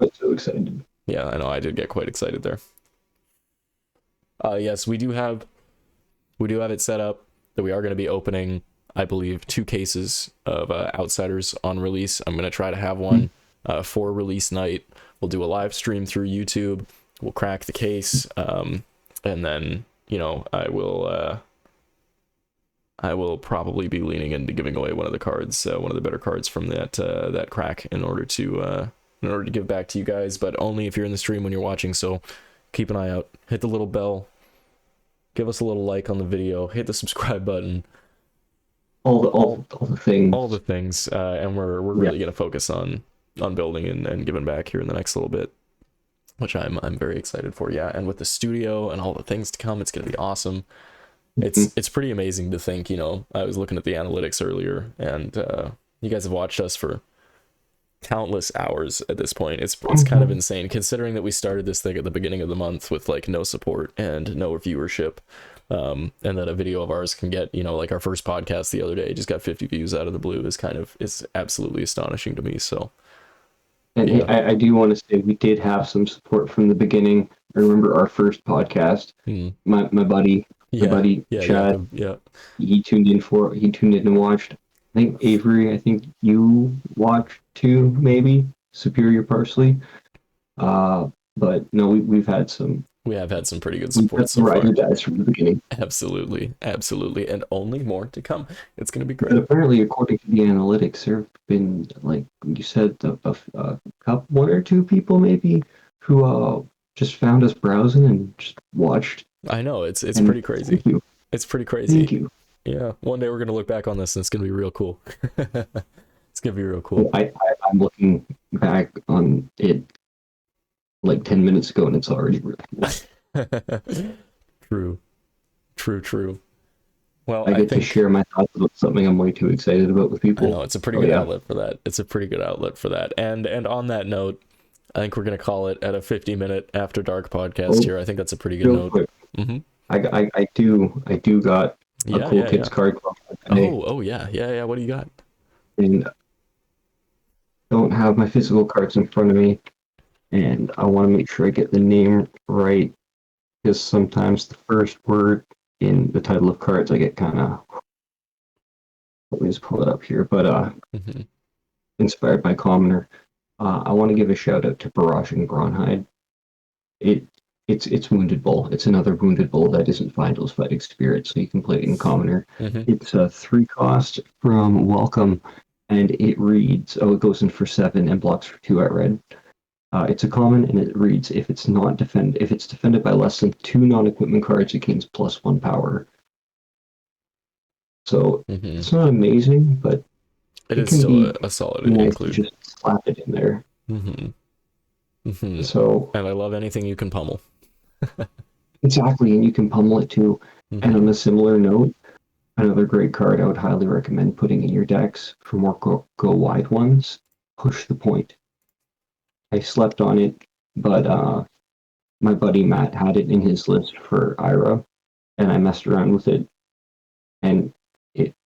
I'm so excited. Yeah, I know, I did get quite excited there. Yes, we do have it set up that we are going to be opening, I believe, 2 cases of Outsiders on release. I'm going to try to have one for release night. We'll do a live stream through YouTube. We'll crack the case, and then, you know, I will probably be leaning into giving away one of the cards, one of the better cards from that crack, in order to give back to you guys, but only if you're in the stream when you're watching. So keep an eye out. Hit the little bell. Give us a little like on the video. Hit the subscribe button. All the things. All the things. And we're really gonna focus on building and giving back here in the next little bit, which I'm very excited for. Yeah, and with the studio and all the things to come, it's gonna be awesome. It's pretty amazing to think, you know, I was looking at the analytics earlier, and you guys have watched us for countless hours at this point. It's kind of insane, considering that we started this thing at the beginning of the month with like no support and no viewership, and that a video of ours can get, you know, like our first podcast the other day just got 50 views out of the blue is absolutely astonishing to me. So, and yeah. I do want to say we did have some support from the beginning. I remember our first podcast. My buddy Chad, he tuned in and watched. I think Avery, I think you watched too, maybe Superior Parsley. But no, we have had some pretty good support so far. Guys from the beginning. Absolutely, and only more to come. It's gonna be great. But apparently, according to the analytics, there have been, like you said, a couple, 1 or 2 people maybe who just found us browsing and just watched. I know, it's pretty crazy. Thank you. It's pretty crazy. Thank you. Yeah, one day we're gonna look back on this and it's gonna be real cool. It's gonna be real cool. I'm looking back on it like 10 minutes ago and it's already really cool. True. Well, I think to share my thoughts about something I'm way too excited about with people. I know, it's a pretty good outlet for that. It's a pretty good outlet for that. And on that note, I think we're gonna call it at a 50-minute After Dark podcast here. I think that's a pretty good note. Mm-hmm. I do got a cool kids card. Oh yeah. What do you got? And don't have my physical cards in front of me, and I want to make sure I get the name right. because sometimes the first word in the title of cards I get kind of. Let me just pull it up here. But Mm-hmm. inspired by Commoner, I want to give a shout out to Barraging Bronhide. It's Wounded Bull. It's another Wounded Bull that isn't Findel's Fighting Spirit, so you can play it in Commoner. Mm-hmm. It's a 3 cost from Welcome, and it reads, it goes in for 7 and blocks for 2 at red. It's a common, and it reads, if it's defended by less than 2 non-equipment cards, it gains +1 power. So Mm-hmm. it's not amazing, but It it is can still be a solid nice to include. just slap it in there. Mm-hmm. Mm-hmm. So And I love anything you can pummel. exactly, and you can pummel it too. And on Mm-hmm. a similar note, another great card I would highly recommend putting in your decks for more go wide ones. Push the Point. I slept on it, but my buddy Matt had it in his list for Ira, and I messed around with it, and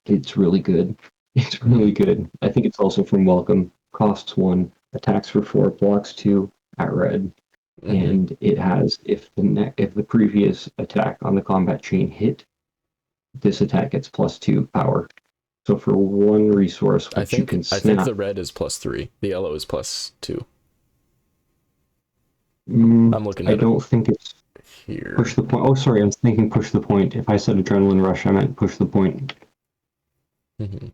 it's really good. It's really good. I think it's also from Welcome. Costs 1, attacks for 4, blocks 2 at red, Mm-hmm. and it has if the previous attack on the combat chain hit, this attack gets +2 power. So for 1 resource, I which you think can I think snap. the red is +3. The yellow is +2. I'm looking I at it don't think it's here. push the point. Oh, sorry, I was thinking push the point. If I said adrenaline rush, I meant push the point. Mm-hmm.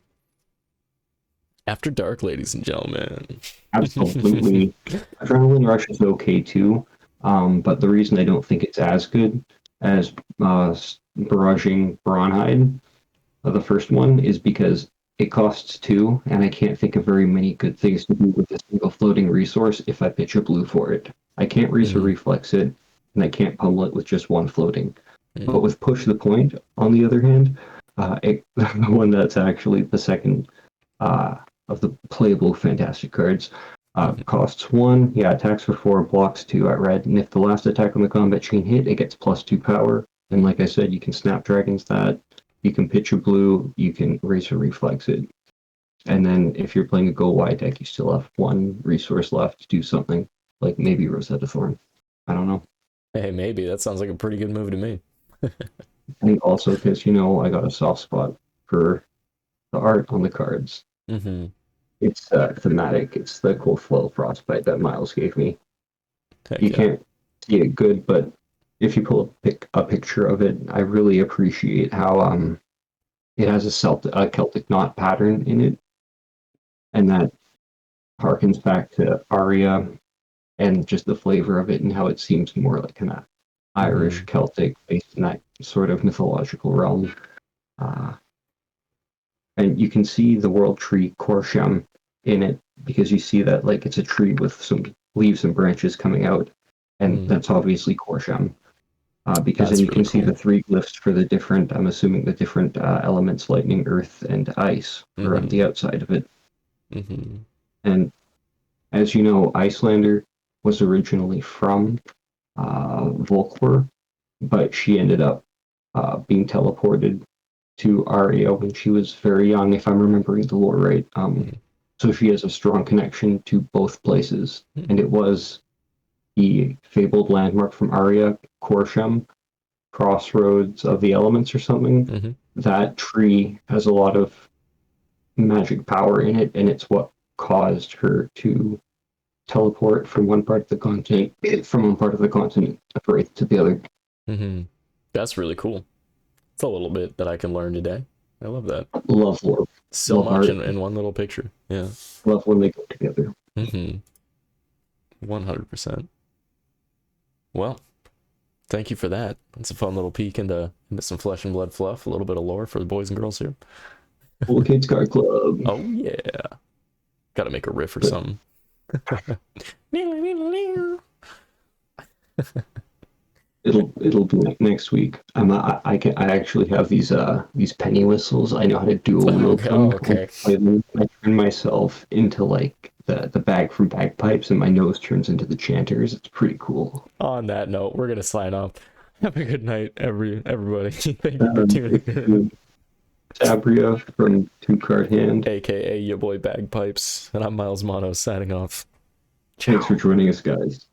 After dark, ladies and gentlemen. Absolutely. Adrenaline rush is okay too, but the reason I don't think it's as good as barraging Bronhide, the first one, is because it costs 2, and I can't think of very many good things to do with a single floating resource if I pitch a blue for it. I can't Mm-hmm. reflex it, and I can't pummel it with just 1 floating. Mm-hmm. But with push the point, on the other hand, the one that's actually the second uh, of the playable fantastic cards, costs 1, yeah, attacks for 4, blocks 2 at red, and if the last attack on the combat chain hit, it gets +2 power. And like I said, you can Snapdragons that, you can pitch a blue, you can Razor Reflex it. And then if you're playing a go wide deck, you still have 1 resource left to do something, like maybe Rosetta Thorn. I don't know. Hey, maybe that sounds like a pretty good move to me. I think also because, I got a soft spot for the art on the cards. Mm-hmm. It's thematic. It's the cool flow frostbite that Miles gave me. Heck You yeah. can't see it good, but if you pull a picture of it, I really appreciate how it has a Celtic knot pattern in it, and that harkens back to Aria and just the flavor of it and how it seems more like kind of Irish Mm-hmm. Celtic based in that sort of mythological realm. Uh, and you can see the world tree Corsham in it because you see that like it's a tree with some leaves and branches coming out, and Mm. that's obviously Corsham. Because then That's you really can see the cool. 3 glyphs for the different, I'm assuming the different elements, lightning, earth, and ice, around Mm-hmm. the outside of it. Mm-hmm. And as you know, Icelander was originally from Volkwer, but she ended up being teleported to Aria when she was very young, if I'm remembering the lore right. So she has a strong connection to both places, Mm-hmm. and it was the fabled landmark from Aria, Corsham, crossroads of the elements or something. Mm-hmm. That tree has a lot of magic power in it, and it's what caused her to teleport from one part of the continent of Earth to the other. Mm-hmm. That's really cool. It's a little bit that I can learn today. I love that. Love lore, So love much art, in one little picture. Yeah. love when they go together. Mm-hmm. 100%. Well, thank you for that. It's a fun little peek into some flesh and blood fluff, a little bit of lore for the boys and girls here. Cool Kids Card Club. Oh yeah. Gotta make a riff or But something. it'll be next week. I actually have these penny whistles. I know how to dual wield Okay. Oh, them. okay. I turn myself into like the bag from bagpipes, and my nose turns into the chanters. It's pretty cool. On that note, we're gonna sign off. Have a good night, everybody. Thank you for tuning in. Grissabria from Two Card Hand. AKA your boy Bagpipes, and I'm Miles Mono signing off. Thanks for Ciao. joining us, guys.